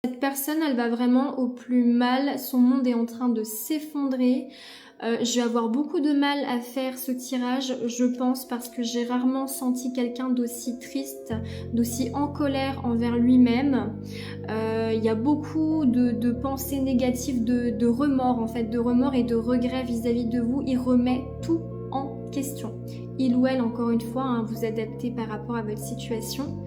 Cette personne, elle va vraiment au plus mal, son monde est en train de s'effondrer. Je vais avoir beaucoup de mal à faire ce tirage, je pense, parce que j'ai rarement senti quelqu'un d'aussi triste, d'aussi en colère envers lui-même. Il y a beaucoup de pensées négatives, de remords en fait, de remords et de regrets vis-à-vis de vous. Il remet tout en question. Il ou elle, encore une fois, hein, vous adaptez par rapport à votre situation.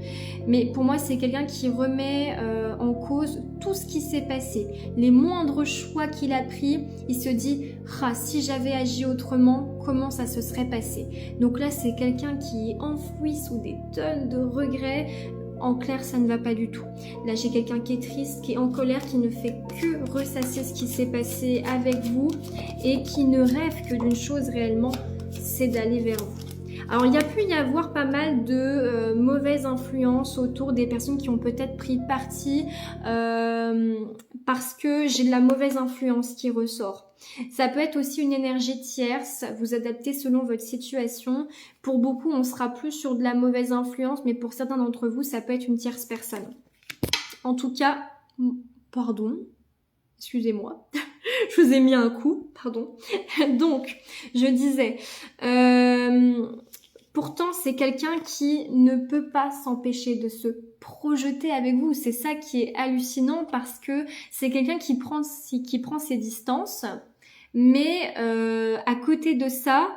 Mais pour moi, c'est quelqu'un qui remet en cause tout ce qui s'est passé. Les moindres choix qu'il a pris, il se dit ah, si j'avais agi autrement, comment ça se serait passé? Donc là, c'est quelqu'un qui est enfoui sous des tonnes de regrets. En clair, ça ne va pas du tout. Là, j'ai quelqu'un qui est triste, qui est en colère, qui ne fait que ressasser ce qui s'est passé avec vous et qui ne rêve que d'une chose réellement, c'est d'aller vers vous. Alors, il y a pu y avoir pas mal de mauvaises influences autour des personnes qui ont peut-être pris parti parce que j'ai de la mauvaise influence qui ressort. Ça peut être aussi une énergie tierce, vous adaptez selon votre situation. Pour beaucoup, on sera plus sur de la mauvaise influence, mais pour certains d'entre vous, ça peut être une tierce personne. En tout cas, pardon, excusez-moi, je vous ai mis un coup, pardon. Donc, je disais, pourtant, c'est quelqu'un qui ne peut pas s'empêcher de se projeter avec vous. C'est ça qui est hallucinant parce que c'est quelqu'un qui prend ses distances. Mais à côté de ça,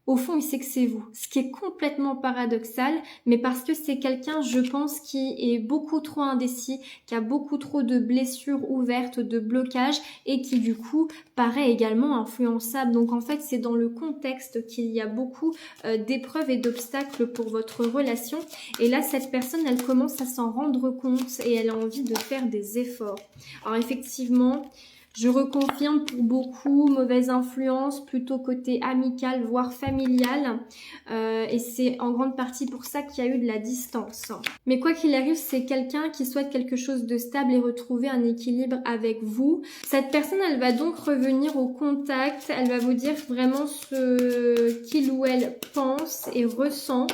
au fond, il sait que c'est vous. Ce qui est complètement paradoxal, mais parce que c'est quelqu'un, je pense, qui est beaucoup trop indécis, qui a beaucoup trop de blessures ouvertes, de blocages, et qui du coup paraît également influençable. Donc en fait, c'est dans le contexte qu'il y a beaucoup d'épreuves et d'obstacles pour votre relation. Et là, cette personne, elle commence à s'en rendre compte et elle a envie de faire des efforts. Alors effectivement, je reconfirme pour beaucoup, mauvaise influence, plutôt côté amical, voire familial. Et c'est en grande partie pour ça qu'il y a eu de la distance. Mais quoi qu'il arrive, c'est quelqu'un qui souhaite quelque chose de stable et retrouver un équilibre avec vous. Cette personne, elle va donc revenir au contact. Elle va vous dire vraiment ce qu'il ou elle pense et ressent.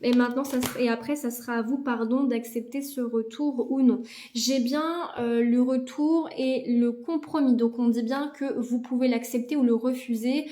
Et maintenant, et après, ça sera à vous, pardon, d'accepter ce retour ou non. J'ai bien le retour et le compromis. Donc, on dit bien que vous pouvez l'accepter ou le refuser.